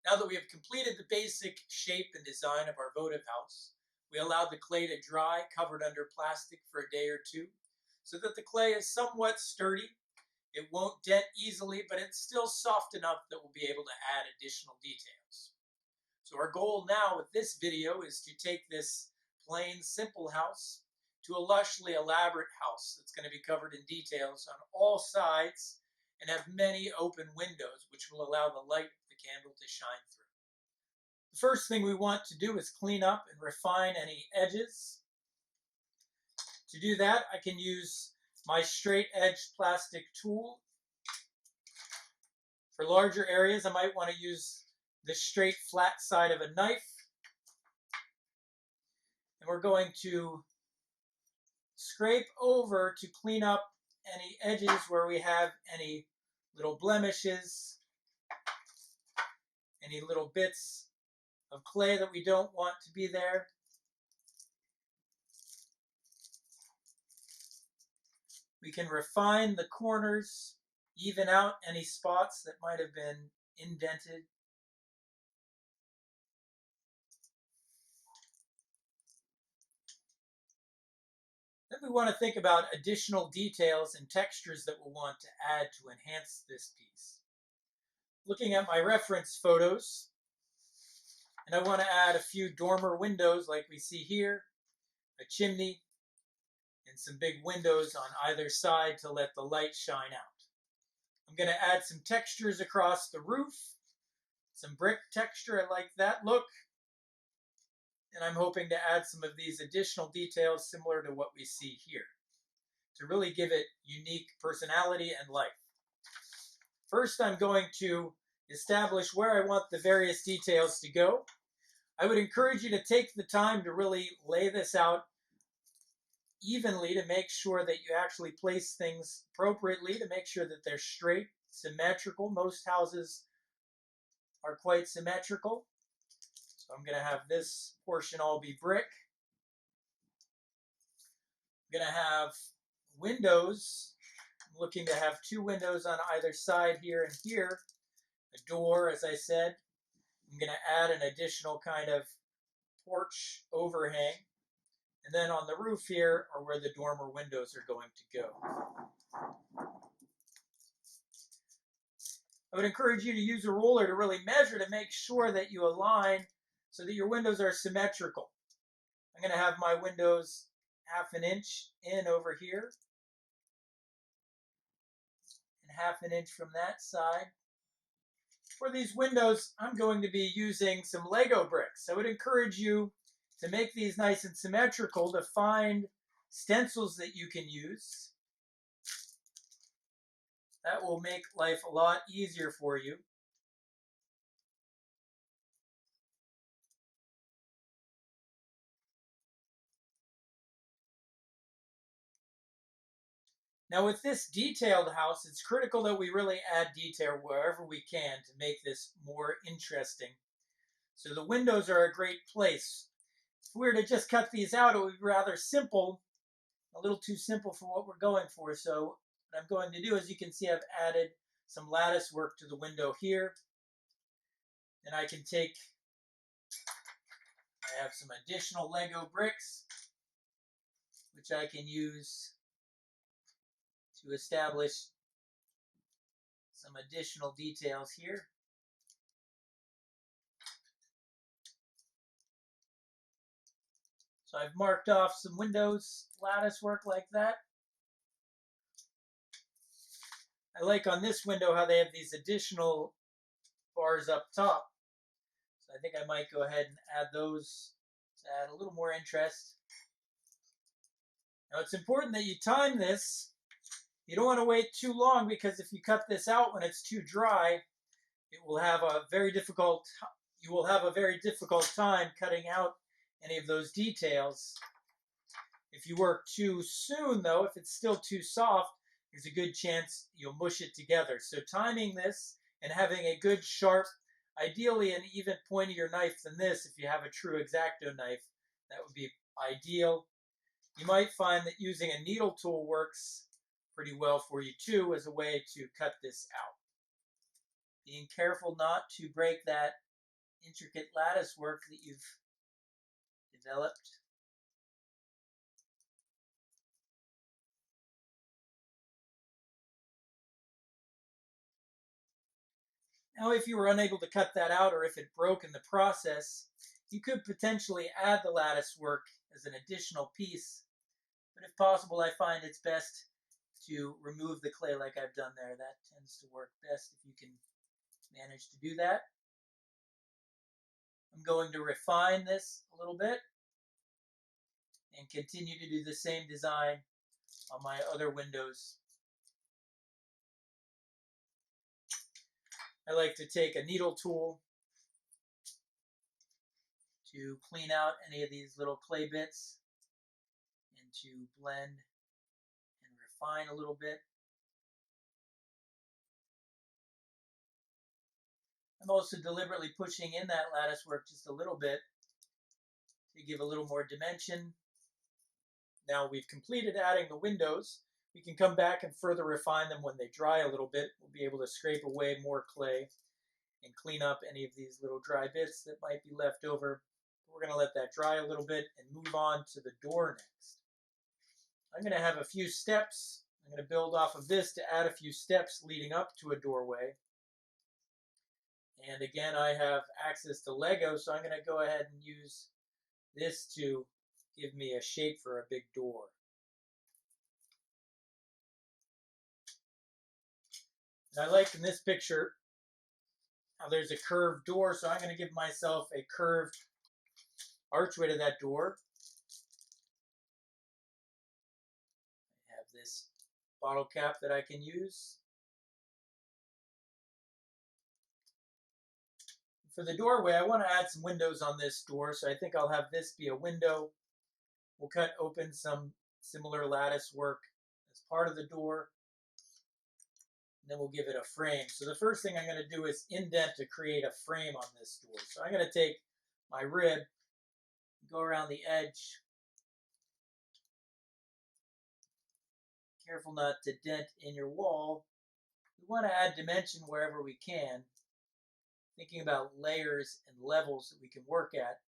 Now that we have completed the basic shape and design of our votive house, we allowed the clay to dry, covered under plastic for a day or two, so that the clay is somewhat sturdy. It won't dent easily, but it's still soft enough that we'll be able to add additional details. So our goal now with this video is to take this plain, simple house to a lushly elaborate house that's going to be covered in details on all sides and have many open windows, which will allow the light of the candle to shine through. The first thing we want to do is clean up and refine any edges. To do that, I can use my straight-edged plastic tool. For larger areas, I might want to use the straight, flat side of a knife. And we're going to scrape over to clean up any edges where we have any little blemishes, any little bits of clay that we don't want to be there. We can refine the corners, even out any spots that might have been indented. Then we want to think about additional details and textures that we'll want to add to enhance this piece. Looking at my reference photos, and I want to add a few dormer windows like we see here, a chimney, and some big windows on either side to let the light shine out. I'm going to add some textures across the roof, some brick texture. I like that look. And I'm hoping to add some of these additional details similar to what we see here to really give it unique personality and life. First, I'm going to establish where I want the various details to go. I would encourage you to take the time to really lay this out evenly to make sure that you actually place things appropriately, to make sure that they're straight, symmetrical. Most houses are quite symmetrical. So I'm going to have this portion all be brick. I'm going to have windows. I'm looking to have 2 windows on either side here and here. A door, as I said. I'm going to add an additional kind of porch overhang. And then on the roof here are where the dormer windows are going to go. I would encourage you to use a ruler to really measure to make sure that you align so that your windows are symmetrical. I'm going to have my windows 1/2 inch in over here and 1/2 inch from that side. For these windows, I'm going to be using some Lego bricks. I would encourage you to make these nice and symmetrical, to find stencils that you can use. That will make life a lot easier for you. Now with this detailed house, it's critical that we really add detail wherever we can to make this more interesting. So the windows are a great place. If we were to just cut these out, it would be rather simple, a little too simple for what we're going for. So what I'm going to do, as you can see, I've added some lattice work to the window here. And I can take, I have some additional Lego bricks, which I can use to establish some additional details here. So I've marked off some windows, lattice work like that. I like on this window how they have these additional bars up top. So I think I might go ahead and add those to add a little more interest. Now it's important that you time this. You don't want to wait too long, because if you cut this out when it's too dry, it will have a very difficult, you will have a very difficult time cutting out any of those details. If you work too soon though, if it's still too soft, there's a good chance you'll mush it together. So timing this and having a good sharp, ideally an even pointier knife than this, if you have a true X-Acto knife, that would be ideal. You might find that using a needle tool works pretty well for you too, as a way to cut this out. Being careful not to break that intricate lattice work that you've developed. Now, if you were unable to cut that out or if it broke in the process, you could potentially add the lattice work as an additional piece. But if possible, I find it's best to remove the clay like I've done there. That tends to work best if you can manage to do that. I'm going to refine this a little bit and continue to do the same design on my other windows. I like to take a needle tool to clean out any of these little clay bits and to blend and refine a little bit. I'm also deliberately pushing in that lattice work just a little bit to give a little more dimension. Now we've completed adding the windows. We can come back and further refine them when they dry a little bit. We'll be able to scrape away more clay and clean up any of these little dry bits that might be left over. We're going to let that dry a little bit and move on to the door next. I'm going to have a few steps. I'm going to build off of this to add a few steps leading up to a doorway. And again, I have access to Lego, so I'm going to go ahead and use this to give me a shape for a big door. And I like in this picture how there's a curved door, so I'm going to give myself a curved archway to that door. I have this bottle cap that I can use. For the doorway, I want to add some windows on this door, so I think I'll have this be a window. We'll cut open some similar lattice work as part of the door, and then we'll give it a frame. So the first thing I'm going to do is indent to create a frame on this door. So I'm going to take my rib, go around the edge. Careful not to dent in your wall. We want to add dimension wherever we can, thinking about layers and levels that we can work at.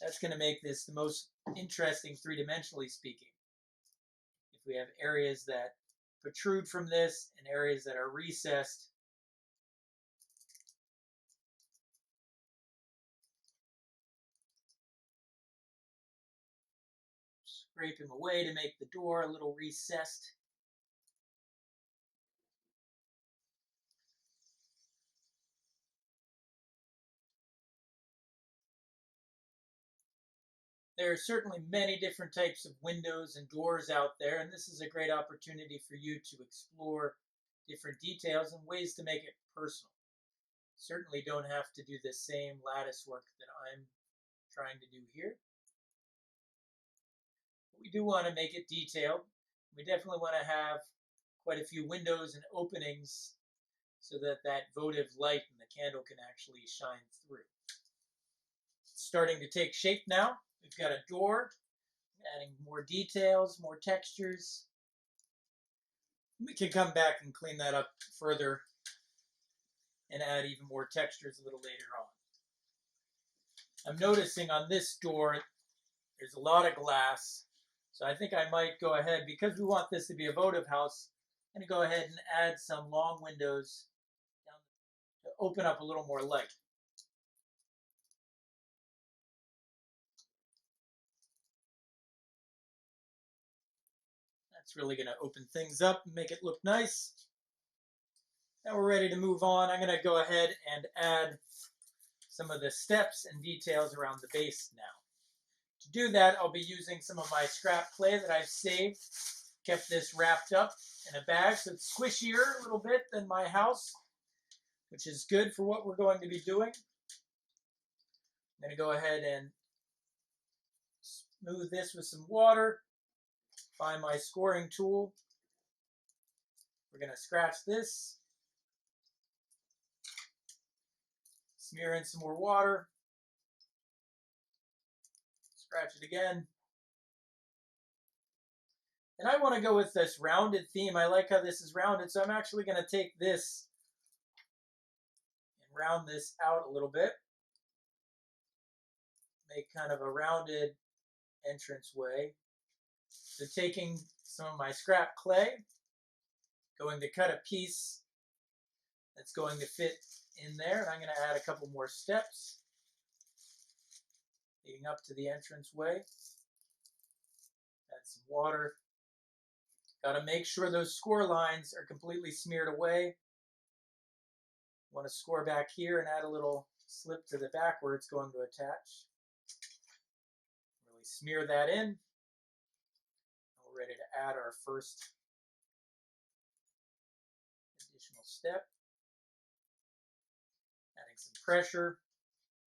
That's going to make this the most interesting three-dimensionally speaking. If we have areas that protrude from this and areas that are recessed, scraping away to make the door a little recessed. There are certainly many different types of windows and doors out there, and this is a great opportunity for you to explore different details and ways to make it personal. Certainly don't have to do the same lattice work that I'm trying to do here. But we do want to make it detailed. We definitely want to have quite a few windows and openings so that that votive light in the candle can actually shine through. It's starting to take shape now. We've got a door, adding more details, more textures. We can come back and clean that up further and add even more textures a little later on. I'm noticing on this door there's a lot of glass, so I think I might go ahead, because we want this to be a votive house, I'm going to go ahead and add some long windows to open up a little more light. That's really going to open things up and make it look nice. Now we're ready to move on. I'm going to go ahead and add some of the steps and details around the base now. To do that, I'll be using some of my scrap clay that I've saved. Kept this wrapped up in a bag, so it's squishier a little bit than my house, which is good for what we're going to be doing. I'm going to go ahead and smooth this with some water. Find my scoring tool. We're going to scratch this. Smear in some more water. Scratch it again. And I want to go with this rounded theme. I like how this is rounded, so I'm actually going to take this and round this out a little bit. make kind of a rounded entranceway. So taking some of my scrap clay, going to cut a piece that's going to fit in there, and I'm going to add a couple more steps leading up to the entranceway. Add some water. Got to make sure those score lines are completely smeared away. Want to score back here and add a little slip to the back where it's going to attach. Really smear that in. We're ready to add our first additional step. Adding some pressure.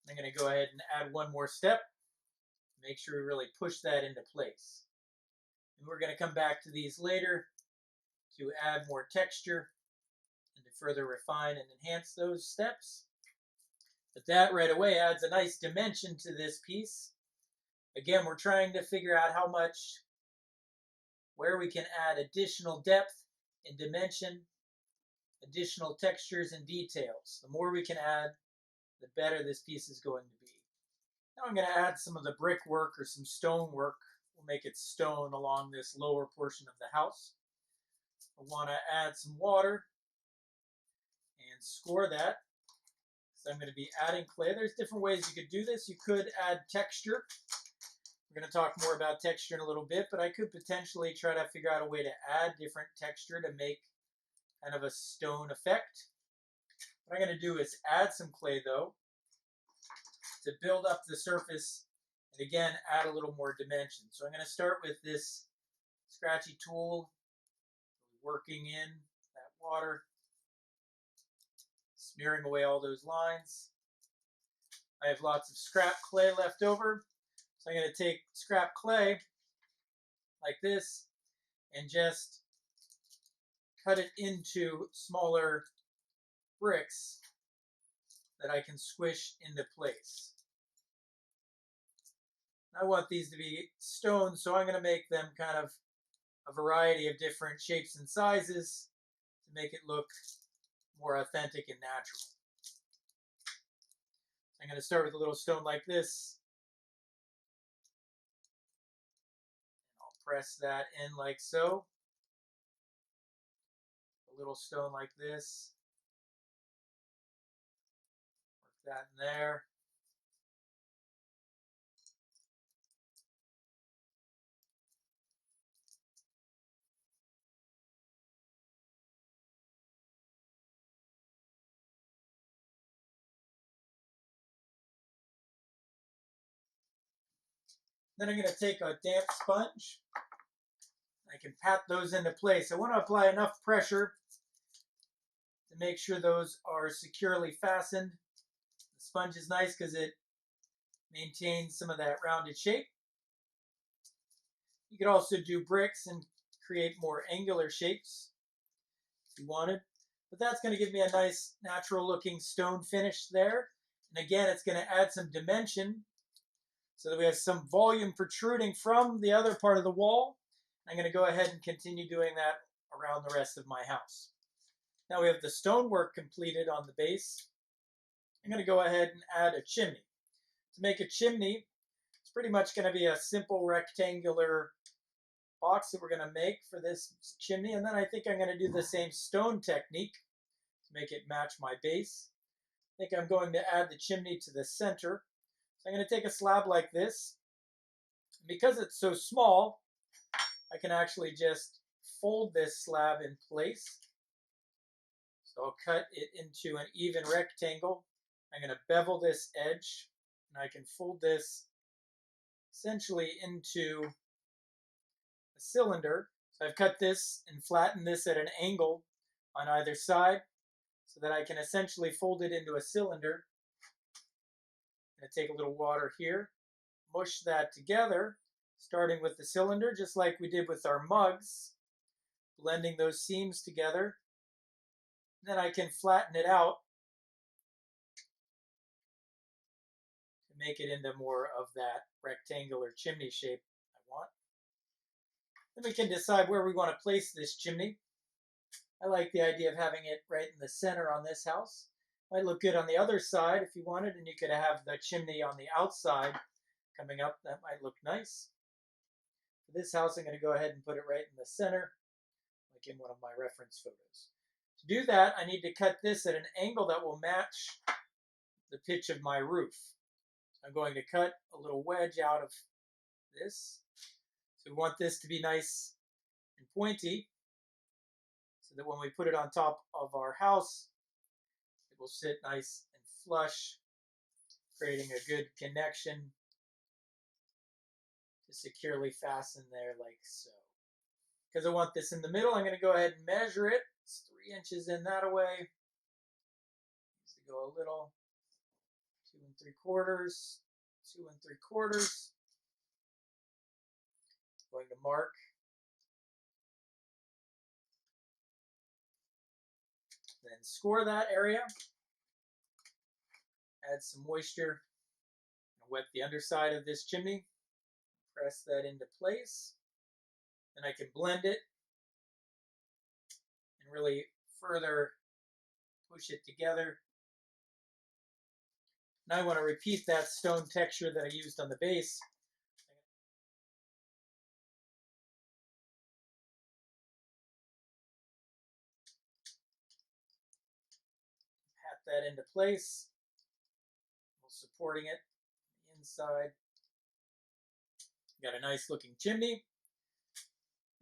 I'm going to go ahead and add one more step. Make sure we really push that into place. And we're going to come back to these later to add more texture and to further refine and enhance those steps. But that right away adds a nice dimension to this piece. Again, we're trying to figure out where we can add additional depth and dimension, additional textures and details. The more we can add, the better this piece is going to be. Now I'm going to add some of the brickwork or some stone work. We'll make it stone along this lower portion of the house. I want to add some water and score that. So I'm going to be adding clay. There's different ways you could do this. You could add texture. We're going to talk more about texture in a little bit, but I could potentially try to figure out a way to add different texture to make kind of a stone effect. What I'm going to do is add some clay though to build up the surface and again add a little more dimension. So I'm going to start with this scratchy tool, working in that water, smearing away all those lines. I have lots of scrap clay left over, so I'm going to take scrap clay like this and just cut it into smaller bricks that I can squish into place. I want these to be stone, so I'm going to make them kind of a variety of different shapes and sizes to make it look more authentic and natural. I'm going to start with a little stone like this. And I'll press that in like so. A little stone like this. Work that in there. Then I'm going to take a damp sponge. I can pat those into place. I want to apply enough pressure to make sure those are securely fastened. The sponge is nice because it maintains some of that rounded shape. You could also do bricks and create more angular shapes if you wanted. But that's going to give me a nice natural looking stone finish there. And again, it's going to add some dimension so that we have some volume protruding from the other part of the wall. I'm going to go ahead and continue doing that around the rest of my house. Now we have the stonework completed on the base. I'm going to go ahead and add a chimney. To make a chimney, it's pretty much going to be a simple rectangular box that we're going to make for this chimney. And then I think I'm going to do the same stone technique to make it match my base. I think I'm going to add the chimney to the center. So I'm going to take a slab like this. Because it's so small, I can actually just fold this slab in place. So I'll cut it into an even rectangle. I'm going to bevel this edge, and I can fold this essentially into a cylinder. So I've cut this and flattened this at an angle on either side so that I can essentially fold it into a cylinder. I'm going to take a little water here, mush that together, starting with the cylinder, just like we did with our mugs, blending those seams together. Then I can flatten it out to make it into more of that rectangular chimney shape I want. Then we can decide where we want to place this chimney. I like the idea of having it right in the center on this house. Might look good on the other side if you wanted, and you could have the chimney on the outside coming up, that might look nice. For this house, I'm going to go ahead and put it right in the center, like in one of my reference photos. To do that, I need to cut this at an angle that will match the pitch of my roof. So I'm going to cut a little wedge out of this. So we want this to be nice and pointy, so that when we put it on top of our house, it will sit nice and flush, creating a good connection to securely fasten there like so. Because I want this in the middle, I'm going to go ahead and measure it. It's 3 inches in that away. Needs to go a little. 2 3/4, 2 3/4. Going to mark. Then score that area. Add some moisture. Wet the underside of this chimney. Press that into place. Then I can blend it and really further push it together. Now I want to repeat that stone texture that I used on the base. Pat that into place, supporting it on the inside. Got a nice looking chimney.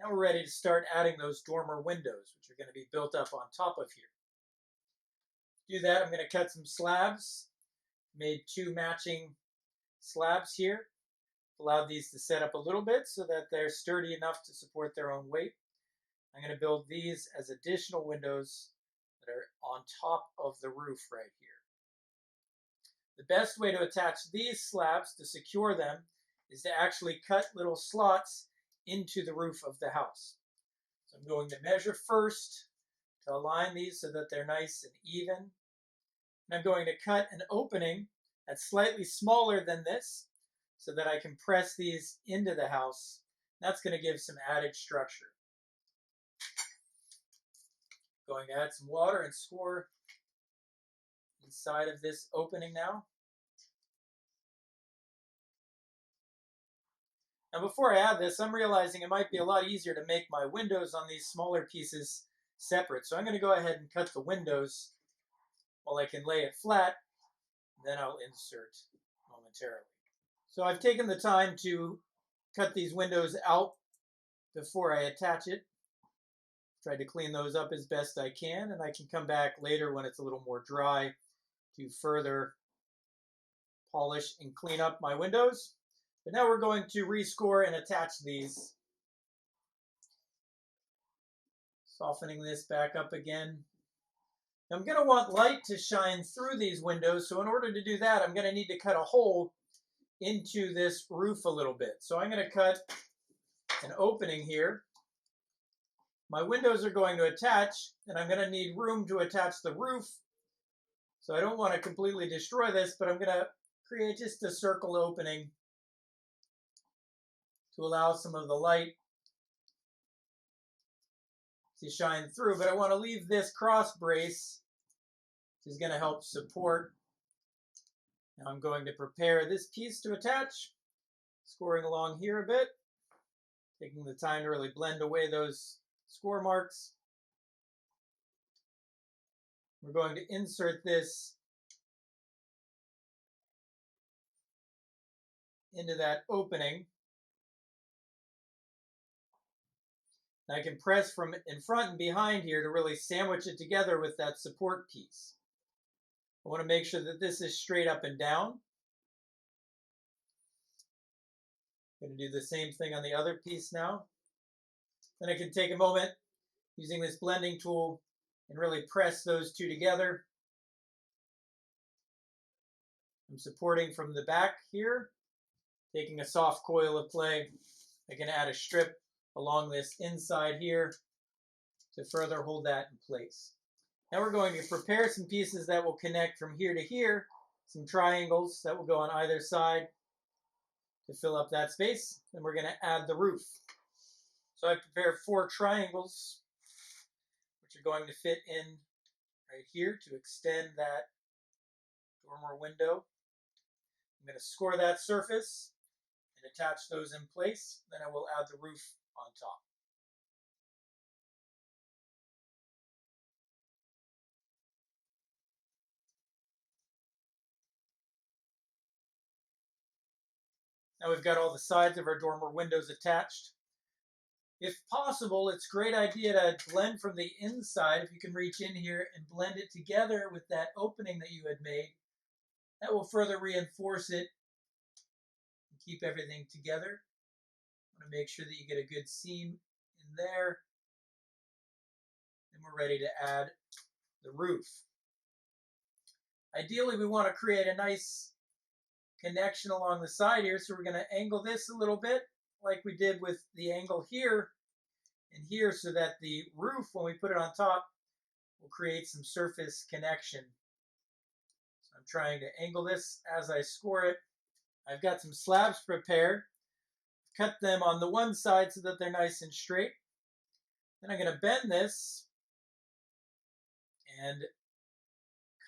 Now we're ready to start adding those dormer windows, which are going to be built up on top of here. To do that, I'm going to cut some slabs. Made 2 matching slabs here. Allowed these to set up a little bit so that they're sturdy enough to support their own weight. I'm going to build these as additional windows that are on top of the roof right here. The best way to attach these slabs to secure them is to actually cut little slots into the roof of the house. So I'm going to measure first to align these so that they're nice and even. And I'm going to cut an opening that's slightly smaller than this so that I can press these into the house. That's going to give some added structure. Going to add some water and score inside of this opening now. Now before I add this, I'm realizing it might be a lot easier to make my windows on these smaller pieces separate. So I'm going to go ahead and cut the windows while I can lay it flat. Then I'll insert momentarily. So I've taken the time to cut these windows out before I attach it. Tried to clean those up as best I can, and I can come back later when it's a little more dry to further polish and clean up my windows. But now we're going to rescore and attach these. Softening this back up again. I'm going to want light to shine through these windows, so in order to do that, I'm going to need to cut a hole into this roof a little bit. So I'm going to cut an opening here. My windows are going to attach, and I'm going to need room to attach the roof. So I don't want to completely destroy this, but I'm going to create just a circle opening to allow some of the light to shine through. But I want to leave this cross brace, which is going to help support. Now I'm going to prepare this piece to attach, scoring along here a bit, taking the time to really blend away those score marks. We're going to insert this into that opening. And I can press from in front and behind here to really sandwich it together with that support piece. I want to make sure that this is straight up and down. I'm going to do the same thing on the other piece now. Then I can take a moment using this blending tool and really press those two together. I'm supporting from the back here, taking a soft coil of clay. I can add a strip along this inside here to further hold that in place. Now we're going to prepare some pieces that will connect from here to here, some triangles that will go on either side to fill up that space. Then we're going to add the roof. So I've prepared 4 triangles, which are going to fit in right here to extend that dormer window. I'm going to score that surface. and attach those in place. Then I will add the roof on top. Now we've got all the sides of our dormer windows attached. If possible, it's a great idea to blend from the inside. If you can reach in here and blend it together with that opening that you had made, that will further reinforce it and keep everything together. I want to make sure that you get a good seam in there. And we're ready to add the roof. Ideally, we want to create a nice connection along the side here, so we're going to angle this a little bit like we did with the angle here and here, so that the roof, when we put it on top, will create some surface connection. So I'm trying to angle this as I score it. I've got some slabs prepared. Cut them on the one side so that they're nice and straight. Then I'm going to bend this and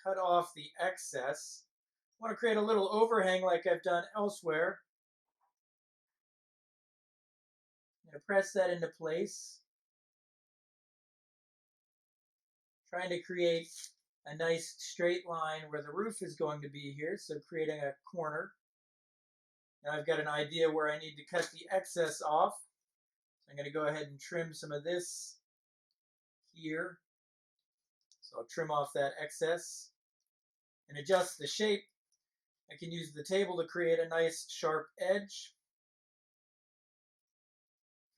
cut off the excess. I want to create a little overhang like I've done elsewhere. I'm going to press that into place. Trying to create a nice straight line where the roof is going to be here, so creating a corner. Now I've got an idea where I need to cut the excess off. So I'm going to go ahead and trim some of this here. So I'll trim off that excess and adjust the shape. I can use the table to create a nice sharp edge.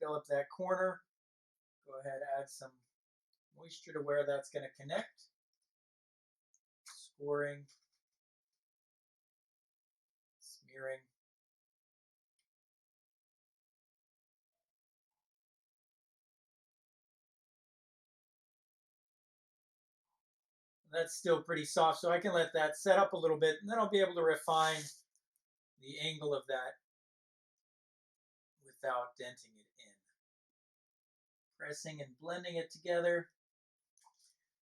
Fill up that corner. Go ahead, add some moisture to where that's going to connect. Scoring, smearing. That's still pretty soft, so I can let that set up a little bit, and then I'll be able to refine the angle of that without denting it in. Pressing and blending it together.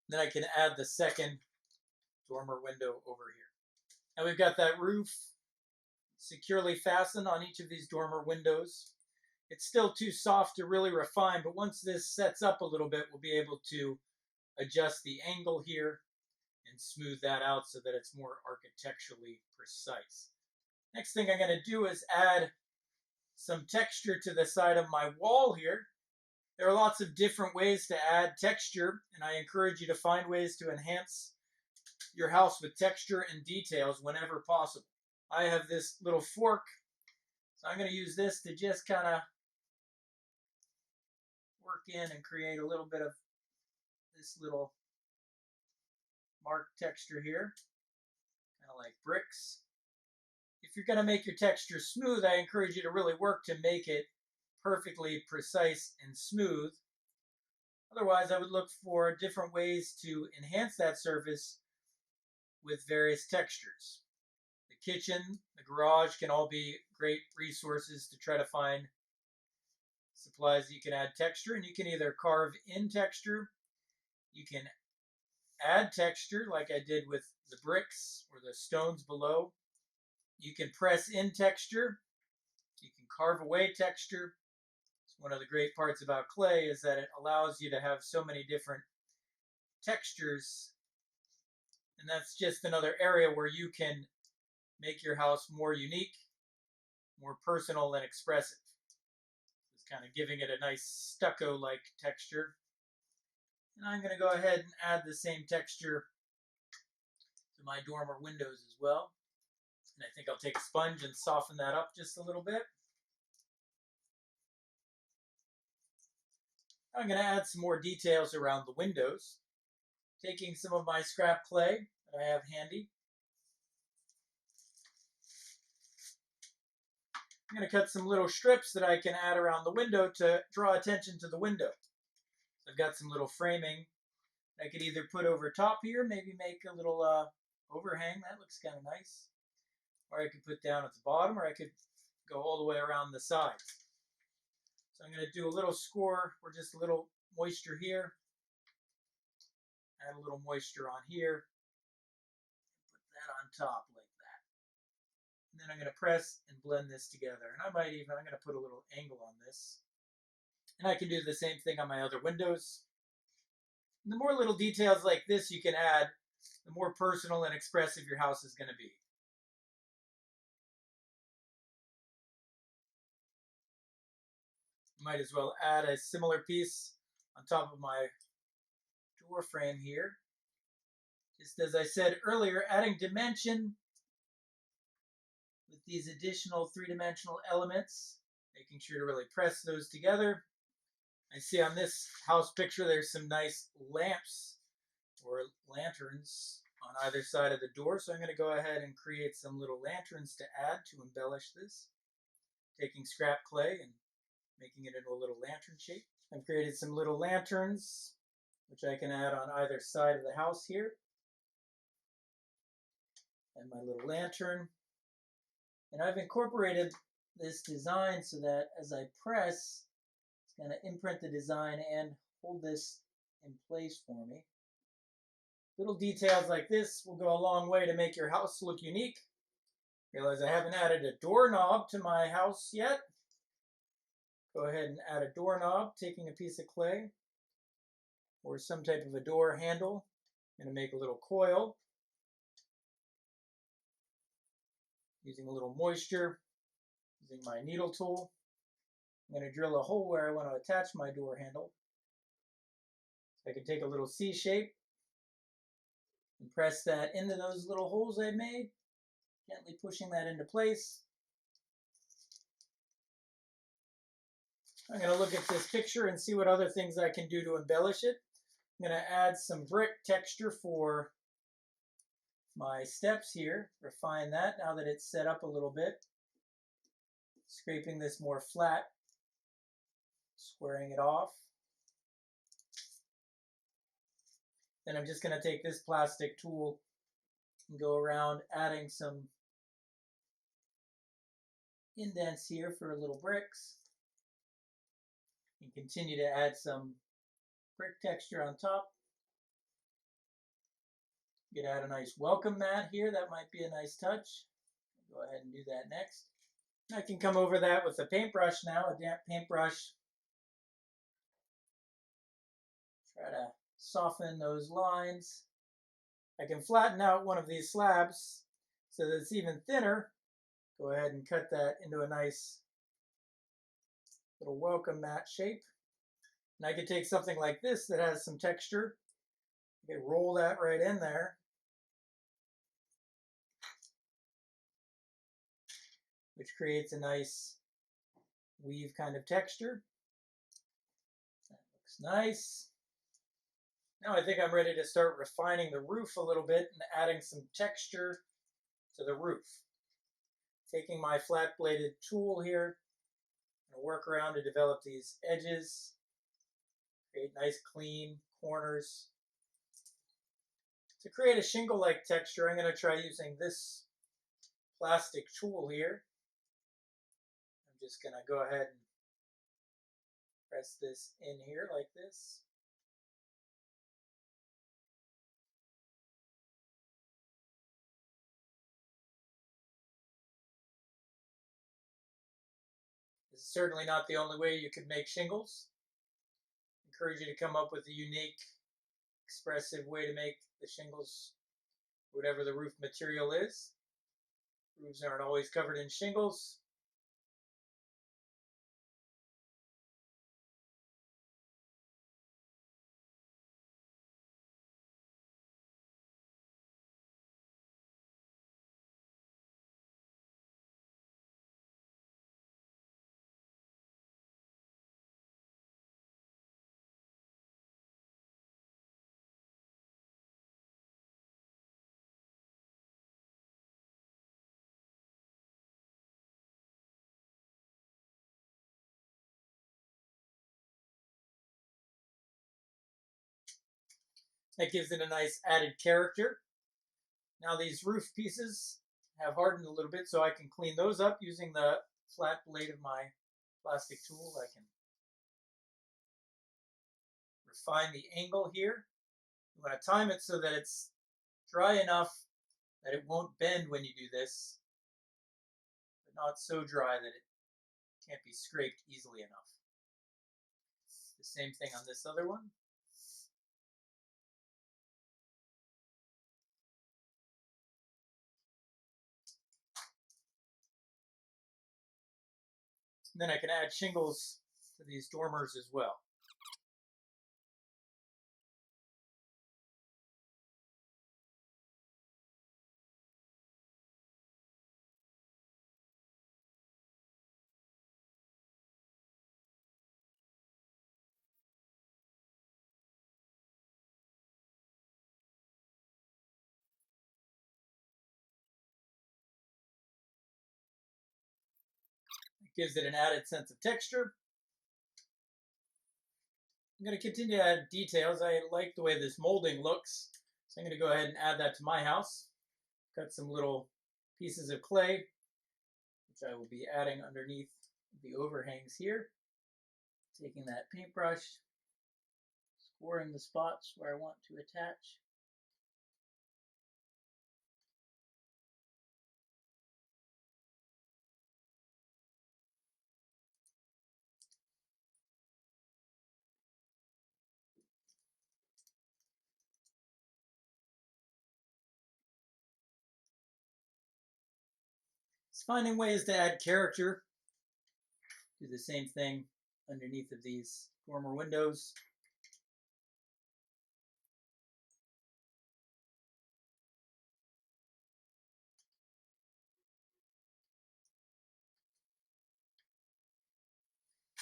Then I can add the second dormer window over here. Now we've got that roof securely fastened on each of these dormer windows. It's still too soft to really refine, but once this sets up a little bit, we'll be able to adjust the angle here and smooth that out so that it's more architecturally precise. Next thing I'm going to do is add some texture to the side of my wall here. There are lots of different ways to add texture, and I encourage you to find ways to enhance your house with texture and details whenever possible. I have this little fork, so I'm going to use this to just kind of work in and create a little bit of this little marked texture here, kind of like bricks. If you're going to make your texture smooth, I encourage you to really work to make it perfectly precise and smooth. Otherwise, I would look for different ways to enhance that surface with various textures. The kitchen, the garage can all be great resources to try to find supplies that you can add texture, and you can either carve in texture, you can add texture like I did with the bricks or the stones below. You can press in texture, you can carve away texture. One of the great parts about clay is that it allows you to have so many different textures, and that's just another area where you can make your house more unique, more personal and expressive. It's kind of giving it a nice stucco-like texture. And I'm going to go ahead and add the same texture to my dormer windows as well. And I think I'll take a sponge and soften that up just a little bit. I'm going to add some more details around the windows, taking some of my scrap clay that I have handy. I'm going to cut some little strips that I can add around the window to draw attention to the window. I've got some little framing I could either put over top here, maybe make a little overhang. That looks kind of nice. Or I could put down at the bottom, or I could go all the way around the sides. So I'm going to do a little score or just a little moisture here. Add a little moisture on here. Put that on top like that. And then I'm going to press and blend this together. And I'm going to put a little angle on this. And I can do the same thing on my other windows. And the more little details like this you can add, the more personal and expressive your house is going to be. Might as well add a similar piece on top of my door frame here. Just as I said earlier, adding dimension with these additional three-dimensional elements, making sure to really press those together. I see on this house picture there's some nice lamps or lanterns on either side of the door, so I'm going to go ahead and create some little lanterns to add to embellish this, taking scrap clay and making it into a little lantern shape. I've created some little lanterns which I can add on either side of the house here, and my little lantern. And I've incorporated this design so that as I press, it's going to imprint the design and hold this in place for me. Little details like this will go a long way to make your house look unique. Realize I haven't added a doorknob to my house yet. Go ahead and add a doorknob, taking a piece of clay or some type of a door handle. I'm going to make a little coil using a little moisture, using my needle tool. I'm going to drill a hole where I want to attach my door handle. So I can take a little C shape and press that into those little holes I made, gently pushing that into place. I'm going to look at this picture and see what other things I can do to embellish it. I'm going to add some brick texture for my steps here, refine that now that it's set up a little bit. Scraping this more flat, squaring it off. Then I'm just going to take this plastic tool and go around adding some indents here for little bricks. And continue to add some brick texture on top. You could add a nice welcome mat here. That might be a nice touch. Go ahead and do that next. I can come over that with a paintbrush now, a damp paintbrush. Try to soften those lines. I can flatten out one of these slabs so that it's even thinner. Go ahead and cut that into a nice little welcome mat shape. And I could take something like this that has some texture. I could roll that right in there. Which creates a nice weave kind of texture. That looks nice. Now I think I'm ready to start refining the roof a little bit and adding some texture to the roof. Taking my flat-bladed tool here, I'm going to work around to develop these edges, create nice clean corners. To create a shingle-like texture, I'm going to try using this plastic tool here. I'm just going to go ahead and press this in here like this. This is certainly not the only way you could make shingles. I encourage you to come up with a unique, expressive way to make the shingles, whatever the roof material is. Roofs aren't always covered in shingles. That gives it a nice added character. Now these roof pieces have hardened a little bit, so I can clean those up using the flat blade of my plastic tool. I can refine the angle here. I'm going to time it so that it's dry enough that it won't bend when you do this. but not so dry that it can't be scraped easily enough. The same thing on this other one. And then I can add shingles to these dormers as well. It gives it an added sense of texture. I'm going to continue to add details. I like the way this molding looks, so I'm going to go ahead and add that to my house. Cut some little pieces of clay, which I will be adding underneath the overhangs here. Taking that paintbrush, scoring the spots where I want to attach. It's finding ways to add character. Do the same thing underneath of these dormer windows.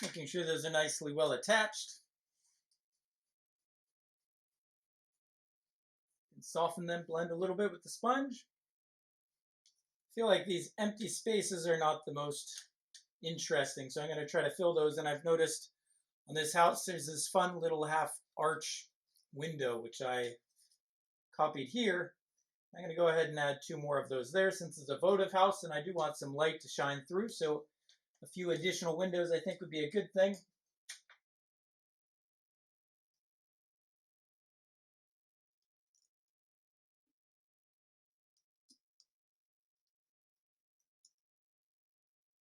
Making sure those are nicely well attached. And soften them, blend a little bit with the sponge. I feel like these empty spaces are not the most interesting, so I'm going to try to fill those. And I've noticed on this house there's this fun little half arch window, which I copied here. I'm going to go ahead and add 2 more of those there since it's a votive house and I do want some light to shine through, so a few additional windows I think would be a good thing.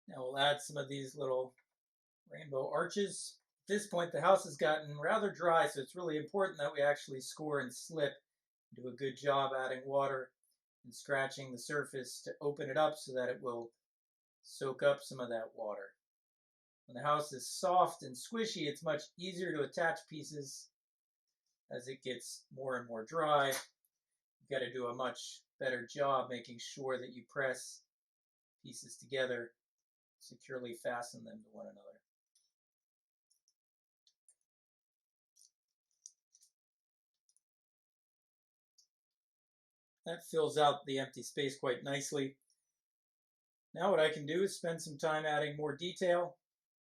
Now we'll add some of these little rainbow arches. At this point the house has gotten rather dry, so it's really important that we actually score and slip and do a good job adding water and scratching the surface to open it up so that it will soak up some of that water. When the house is soft and squishy, it's much easier to attach pieces. As it gets more and more dry, you've got to do a much better job making sure that you press pieces together, securely fasten them to one another. That fills out the empty space quite nicely. Now what I can do is spend some time adding more detail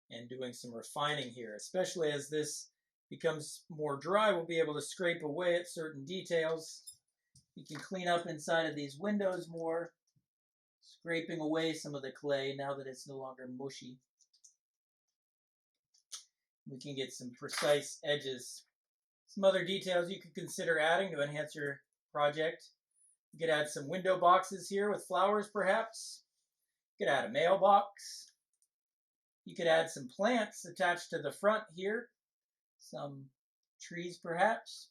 and doing some refining here, especially as this becomes more dry. We'll be able to scrape away at certain details. You can clean up inside of these windows more, scraping away some of the clay now that it's no longer mushy. We can get some precise edges. Some other details you could consider adding to enhance your project. You could add some window boxes here with flowers perhaps. You could add a mailbox. You could add some plants attached to the front here. Some trees perhaps.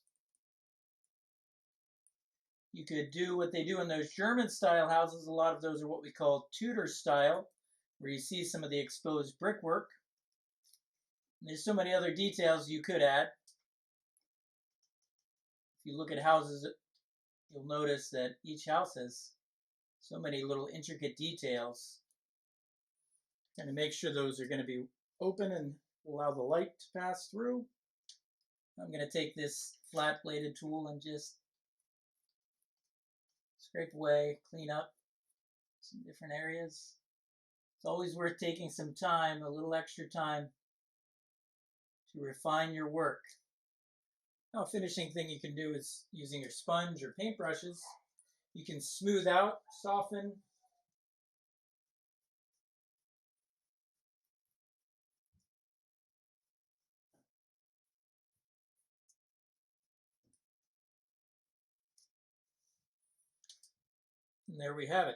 You could do what they do in those German style houses. A lot of those are what we call Tudor style, where you see some of the exposed brickwork. And there's so many other details you could add. If you look at houses, you'll notice that each house has so many little intricate details. And to make sure those are going to be open and allow the light to pass through, I'm going to take this flat bladed tool and just scrape away, clean up some different areas. It's always worth taking some time, a little extra time, to refine your work. Now, a finishing thing you can do is using your sponge or paintbrushes. You can smooth out, soften, and there we have it.